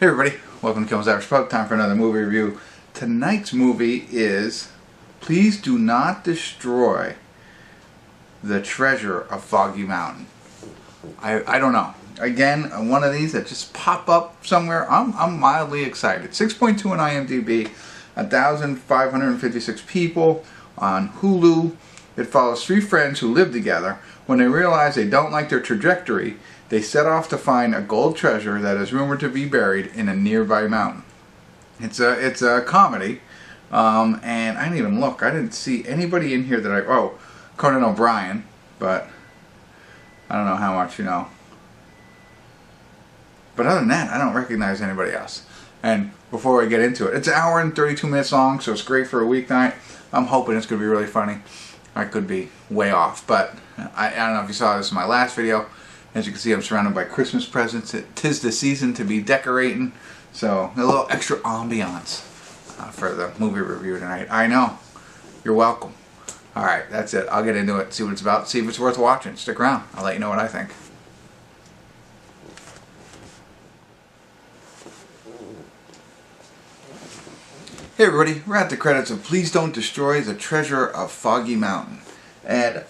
Hey everybody, welcome to Kimmel's Average Pug. Time for another movie review. Tonight's movie is Please Do Not Destroy the Treasure of Foggy Mountain. I don't know. Again, one of these that just pop up somewhere. I'm mildly excited. 6.2 on IMDb, 1,556 people on Hulu. It follows three friends who live together. When they realize they don't like their trajectory, they set off to find a gold treasure that is rumored to be buried in a nearby mountain. It's a comedy, and I didn't even look. I didn't see anybody in here that Conan O'Brien, but I don't know how much you know. But other than that, I don't recognize anybody else. And before I get into it, it's an hour and 32 minutes long, so it's great for a weeknight. I'm hoping it's going to be really funny. I could be way off, but I don't know if you saw this in my last video. As you can see, I'm surrounded by Christmas presents. Tis the season to be decorating, so a little extra ambiance for the movie review tonight. I know. You're welcome. Alright, that's it. I'll get into it, see what it's about, see if it's worth watching. Stick around. I'll let you know what I think. Hey everybody, we're at the credits of Please Don't Destroy the Treasure of Foggy Mountain. And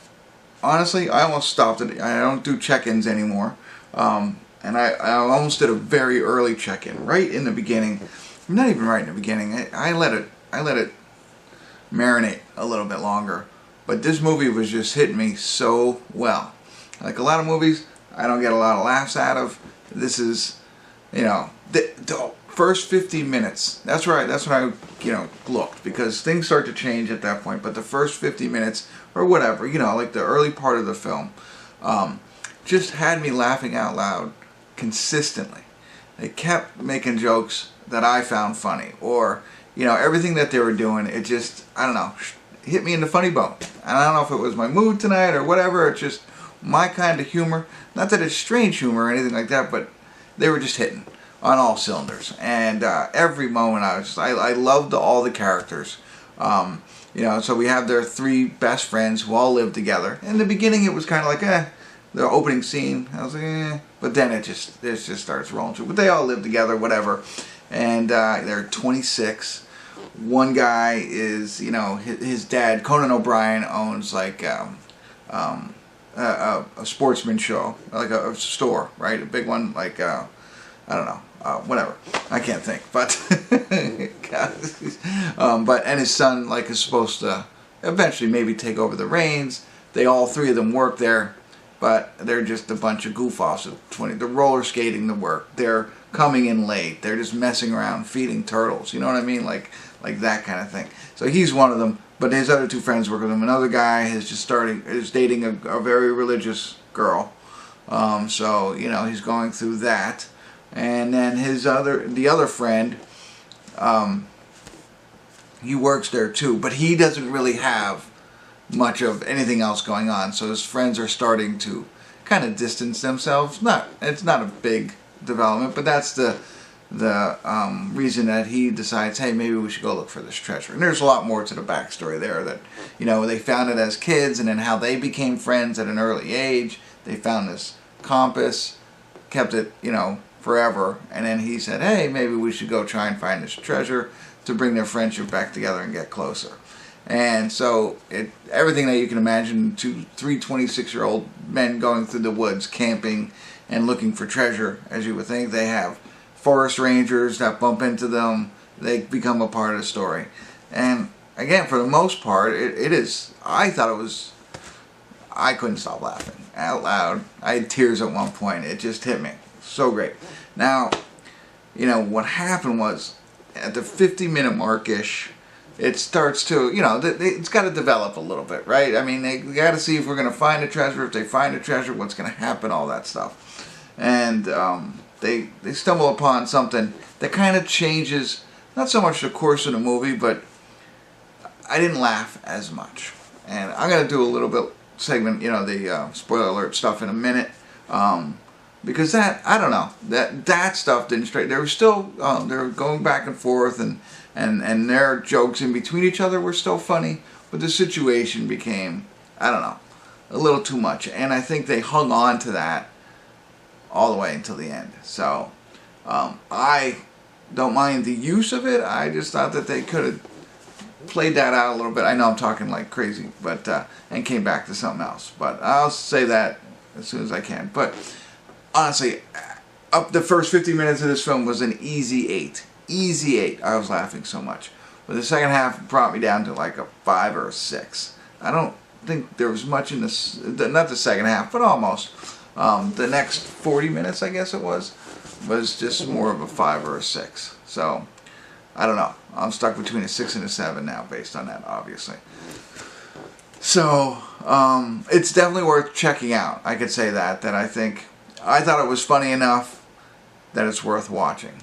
honestly, I almost stopped it. I don't do check-ins anymore. And I almost did a very early check-in, right in the beginning. Not even right in the beginning. I let it marinate a little bit longer. But this movie was just hitting me so well. Like a lot of movies, I don't get a lot of laughs out of. This is, you know, the first 15 minutes. That's when I looked, because things start to change at that point. But the first 50 minutes or whatever, like the early part of the film, just had me laughing out loud consistently. They kept making jokes that I found funny, or everything that they were doing. It just, I don't know, hit me in the funny bone. And I don't know if it was my mood tonight or whatever. It's just my kind of humor. Not that it's strange humor or anything like that, but they were just hitting on all cylinders. And every moment I loved all the characters. So we have their three best friends who all live together. In the beginning, it was kind of like, the opening scene. I was like, but then it just starts rolling through. But they all live together, whatever. And they're 26. One guy is, his dad, Conan O'Brien, owns like a sportsman show, like a store, right? A big one, like I don't know. Whatever, I can't think, but and his son is supposed to eventually maybe take over the reins. They all three of them work there, but they're just a bunch of goof-offs of 20. They're roller skating to work. They're coming in late. They're just messing around feeding turtles. You know what I mean? Like that kind of thing. So he's one of them, but his other two friends work with him. Another guy is dating a very religious girl. So he's going through that. And then the other friend, he works there too, but he doesn't really have much of anything else going on. So his friends are starting to kind of distance themselves. It's not a big development, but that's the reason that he decides, hey, maybe we should go look for this treasure. And there's a lot more to the backstory there, that they found it as kids, and then how they became friends at an early age. They found this compass, kept it, forever, and then he said, hey, maybe we should go try and find this treasure, to bring their friendship back together and get closer. And so everything that you can imagine, three 26-year-old men going through the woods, camping and looking for treasure, as you would think. They have forest rangers that bump into them. They become a part of the story. And again, for the most part, I couldn't stop laughing out loud. I had tears at one point. It just hit me. So great. Now, what happened was, at the 50-minute mark-ish, it starts to, it's got to develop a little bit, right? I mean, they got to see if we're going to find a treasure. If they find a treasure, what's going to happen, all that stuff. And they stumble upon something that kind of changes, not so much the course of the movie, but I didn't laugh as much. And I'm going to do a little bit segment, the spoiler alert stuff in a minute. Because that, I don't know, that stuff didn't straight. They were still, they were going back and forth, and their jokes in between each other were still funny, but the situation became, I don't know, a little too much. And I think they hung on to that all the way until the end. So, I don't mind the use of it. I just thought that they could have played that out a little bit. I know I'm talking like crazy, but and came back to something else. But I'll say that as soon as I can. But honestly, up the first 50 minutes of this film was an easy 8. Easy 8. I was laughing so much. But the second half brought me down to like a 5 or a 6. I don't think there was much in this, not the second half, but almost. The next 40 minutes, I guess it was just more of a 5 or a 6. So, I don't know. I'm stuck between a 6 and a 7 now based on that, obviously. So, it's definitely worth checking out. I could say that I thought it was funny enough that it's worth watching.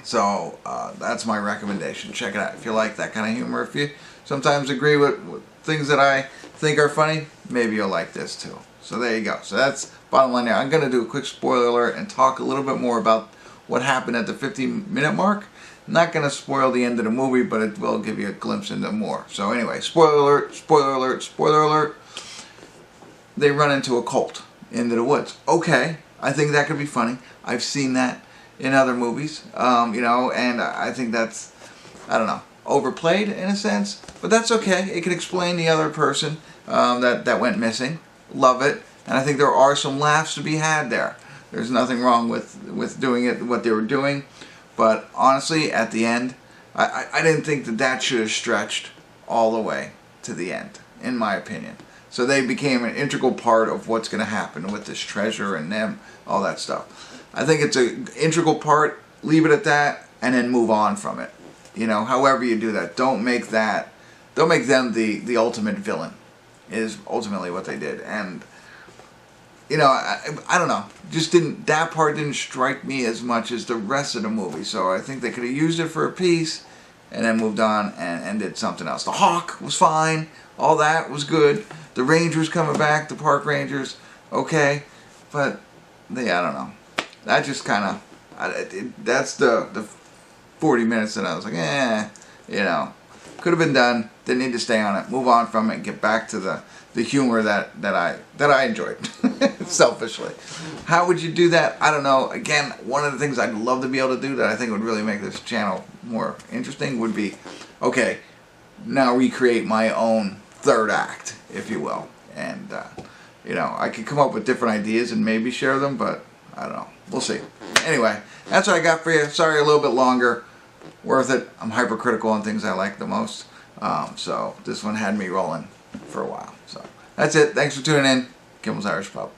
So, that's my recommendation. Check it out. If you like that kind of humor, if you sometimes agree with things that I think are funny, maybe you'll like this too. So there you go. So that's bottom line there. I'm going to do a quick spoiler alert and talk a little bit more about what happened at the 15-minute mark. I'm not going to spoil the end of the movie, but it will give you a glimpse into more. So anyway, spoiler alert, spoiler alert, spoiler alert. They run into a cult into the woods. Okay, I think that could be funny. I've seen that in other movies, you know, and I think that's, I don't know, overplayed in a sense, but that's okay. It can explain the other person that went missing. Love it, and I think there are some laughs to be had there. There's nothing wrong with doing it, what they were doing, but honestly, at the end, I didn't think that should have stretched all the way to the end, in my opinion. So they became an integral part of what's going to happen with this treasure and them, all that stuff. I think it's an integral part. Leave it at that, and then move on from it. You know, however you do that, don't make them the ultimate villain. Is ultimately what they did, and you know, I don't know, that part didn't strike me as much as the rest of the movie. So I think they could have used it for a piece, and then moved on and did something else. The hawk was fine, all that was good. The rangers coming back, the park rangers, okay, but I don't know. That just kind of, that's the 40 minutes that I was like, you know. Could have been done. Didn't need to stay on it. Move on from it and get back to the humor that I enjoyed. Selfishly. How would you do that? I don't know. Again, one of the things I'd love to be able to do that I think would really make this channel more interesting would be, okay, now recreate my own third act, if you will. And, you know, I could come up with different ideas and maybe share them, but I don't know. We'll see. Anyway, that's what I got for you. Sorry, a little bit longer. Worth it. I'm hypercritical on things I like the most. So this one had me rolling for a while. So that's it. Thanks for tuning in. Kimmel's Irish Pub.